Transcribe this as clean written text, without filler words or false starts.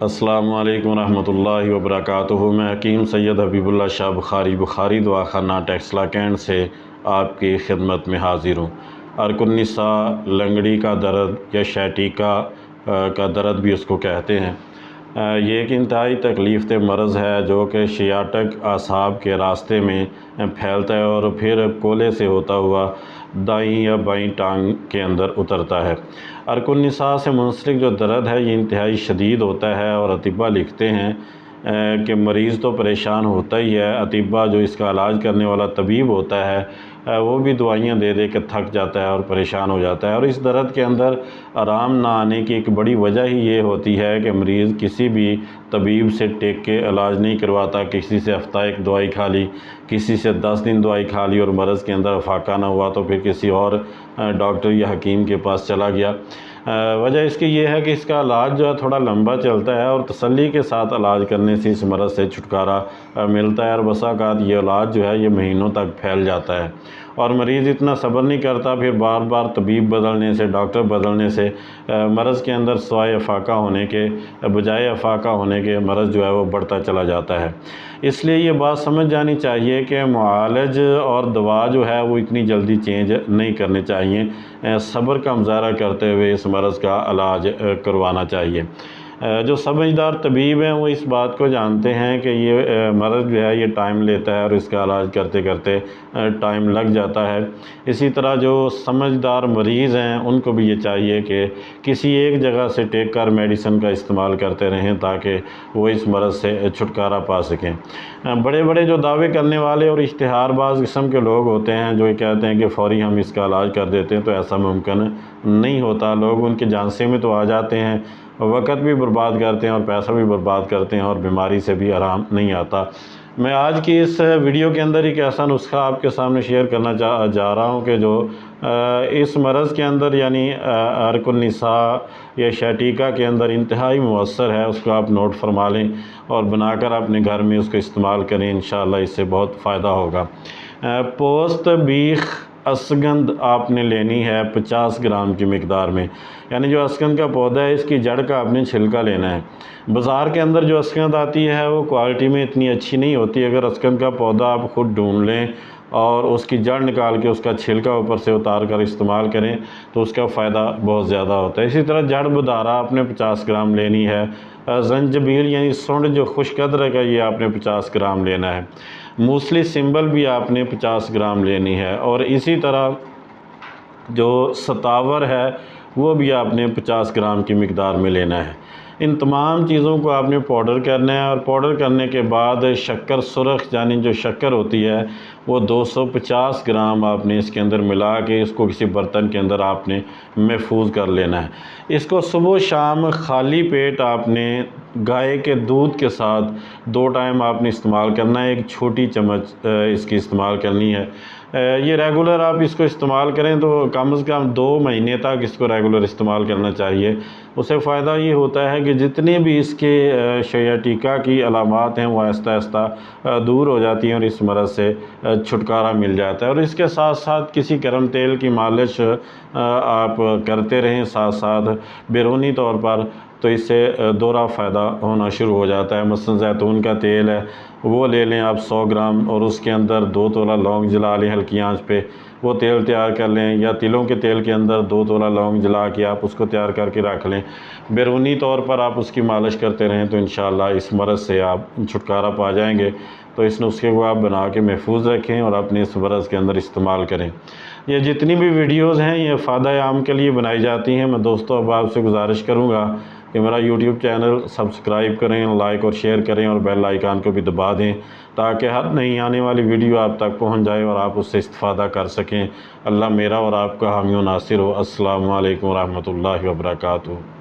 السلام علیکم ورحمۃ اللہ وبرکاتہ۔ میں حکیم سید حبیب اللہ شاہ بخاری دواخانہ ٹیکسلا کینٹ سے آپ کی خدمت میں حاضر ہوں۔ عرق النساء، لنگڑی کا درد یا شیٹیکا کا درد بھی اس کو کہتے ہیں، یہ ایک انتہائی تکلیف دہ مرض ہے جو کہ شیاٹک اعصاب کے راستے میں پھیلتا ہے اور پھر کولے سے ہوتا ہوا دائیں یا بائیں ٹانگ کے اندر اترتا ہے۔ عرق النساء سے منسلک جو درد ہے یہ انتہائی شدید ہوتا ہے اور اطباء لکھتے ہیں کہ مریض تو پریشان ہوتا ہی ہے، اطباء جو اس کا علاج کرنے والا طبیب ہوتا ہے وہ بھی دوائیاں دے دے کے تھک جاتا ہے اور پریشان ہو جاتا ہے۔ اور اس درد کے اندر آرام نہ آنے کی ایک بڑی وجہ ہی یہ ہوتی ہے کہ مریض کسی بھی طبیب سے ٹیک کے علاج نہیں کرواتا، کسی سے ہفتہ ایک دوائی کھا لی، کسی سے 10 دن دوائی کھا لی اور مرض کے اندر افاقہ نہ ہوا تو پھر کسی اور ڈاکٹر یا حکیم کے پاس چلا گیا۔ وجہ اس کی یہ ہے کہ اس کا علاج جو ہے تھوڑا لمبا چلتا ہے اور تسلی کے ساتھ علاج کرنے سے اس مرض سے چھٹکارا ملتا ہے، اور بسا اوقات یہ علاج جو ہے یہ مہینوں تک پھیل جاتا ہے اور مریض اتنا صبر نہیں کرتا، پھر بار بار طبیب بدلنے سے، ڈاکٹر بدلنے سے مرض کے اندر سوائے افاقہ ہونے کے بجائے افاقہ ہونے کے مرض جو ہے وہ بڑھتا چلا جاتا ہے۔ اس لیے یہ بات سمجھ جانی چاہیے کہ معالج اور دوا جو ہے وہ اتنی جلدی چینج نہیں کرنے چاہیے، صبر کا مظاہرہ کرتے ہوئے اس مرض کا علاج کروانا چاہیے۔ جو سمجھدار طبیب ہیں وہ اس بات کو جانتے ہیں کہ یہ مرض جو ہے یہ ٹائم لیتا ہے اور اس کا علاج کرتے کرتے ٹائم لگ جاتا ہے۔ اسی طرح جو سمجھدار مریض ہیں ان کو بھی یہ چاہیے کہ کسی ایک جگہ سے ٹیک کر میڈیسن کا استعمال کرتے رہیں تاکہ وہ اس مرض سے چھٹکارا پا سکیں۔ بڑے بڑے جو دعوے کرنے والے اور اشتہار باز قسم کے لوگ ہوتے ہیں جو یہ کہتے ہیں کہ فوری ہم اس کا علاج کر دیتے ہیں، تو ایسا ممکن نہیں ہوتا۔ لوگ ان کے جانسے میں تو آ جاتے ہیں، وقت بھی برباد کرتے ہیں اور پیسہ بھی برباد کرتے ہیں اور بیماری سے بھی آرام نہیں آتا۔ میں آج کی اس ویڈیو کے اندر ایک ایسا نسخہ آپ کے سامنے شیئر کرنا جا رہا ہوں کہ جو اس مرض کے اندر یعنی عرق النساء یا شیٹیکا کے اندر انتہائی مؤثر ہے۔ اس کو آپ نوٹ فرما لیں اور بنا کر اپنے گھر میں اس کو استعمال کریں، انشاءاللہ اس سے بہت فائدہ ہوگا۔ پوست بیخ اسگند آپ نے لینی ہے 50 گرام کی مقدار میں، یعنی جو اسگند کا پودا ہے اس کی جڑ کا آپ نے چھلکا لینا ہے۔ بازار کے اندر جو اسگند آتی ہے وہ کوالٹی میں اتنی اچھی نہیں ہوتی، اگر اسگند کا پودا آپ خود ڈھونڈ لیں اور اس کی جڑ نکال کے اس کا چھلکا اوپر سے اتار کر استعمال کریں تو اس کا فائدہ بہت زیادہ ہوتا ہے۔ اسی طرح جڑ بدارہ آپ نے 50 گرام لینی ہے۔ زنجبیل یعنی سونڈ جو خشک ادرک ہے یہ آپ نے 50 گرام لینا ہے۔ موسلی سنبل بھی آپ نے 50 گرام لینی ہے، اور اسی طرح جو ستاور ہے وہ بھی آپ نے 50 گرام کی مقدار میں لینا ہے۔ ان تمام چیزوں کو آپ نے پاؤڈر کرنا ہے، اور پاؤڈر کرنے کے بعد شکر سرخ یعنی جو شکر ہوتی ہے وہ 250 گرام آپ نے اس کے اندر ملا کے اس کو کسی برتن کے اندر آپ نے محفوظ کر لینا ہے۔ اس کو صبح و شام خالی پیٹ آپ نے گائے کے دودھ کے ساتھ 2 ٹائم آپ نے استعمال کرنا ہے، ایک چھوٹی چمچ اس کی استعمال کرنی ہے۔ یہ ریگولر آپ اس کو استعمال کریں تو کم از کم 2 مہینے تک اس کو ریگولر استعمال کرنا چاہیے۔ اسے فائدہ یہ ہوتا ہے کہ جتنے بھی اس کے شیاٹیکا کی علامات ہیں وہ آہستہ آہستہ دور ہو جاتی ہیں اور اس مرض سے چھٹکارا مل جاتا ہے۔ اور اس کے ساتھ ساتھ کسی گرم تیل کی مالش آپ کرتے رہیں ساتھ ساتھ بیرونی طور پر، تو اس سے دوہرا فائدہ ہونا شروع ہو جاتا ہے۔ مثلا زیتون کا تیل ہے وہ لے لیں آپ 100 گرام، اور اس کے اندر 2 تولہ لونگ جلا لیں ہلکی آنچ پہ، وہ تیل تیار کر لیں، یا تلوں کے تیل کے اندر 2 تولہ لونگ جلا کے آپ اس کو تیار کر کے رکھ لیں۔ بیرونی طور پر آپ اس کی مالش کرتے رہیں تو انشاءاللہ اس مرض سے آپ چھٹکارا پا جائیں گے۔ تو اس نسخے کو آپ بنا کے محفوظ رکھیں اور اپنے اس مرض کے اندر استعمال کریں۔ یہ جتنی بھی ویڈیوز ہیں یہ فائدہ عام کے لیے بنائی جاتی ہیں۔ میں دوستوں اب آپ سے گزارش کروں گا کہ میرا یوٹیوب چینل سبسکرائب کریں، لائک اور شیئر کریں اور بیل آئیکن کو بھی دبا دیں تاکہ ہر نئی آنے والی ویڈیو آپ تک پہنچ جائے اور آپ اس سے استفادہ کر سکیں۔ اللہ میرا اور آپ کا حامی و ناصر ہو۔ السلام علیکم ورحمۃ اللہ وبرکاتہ۔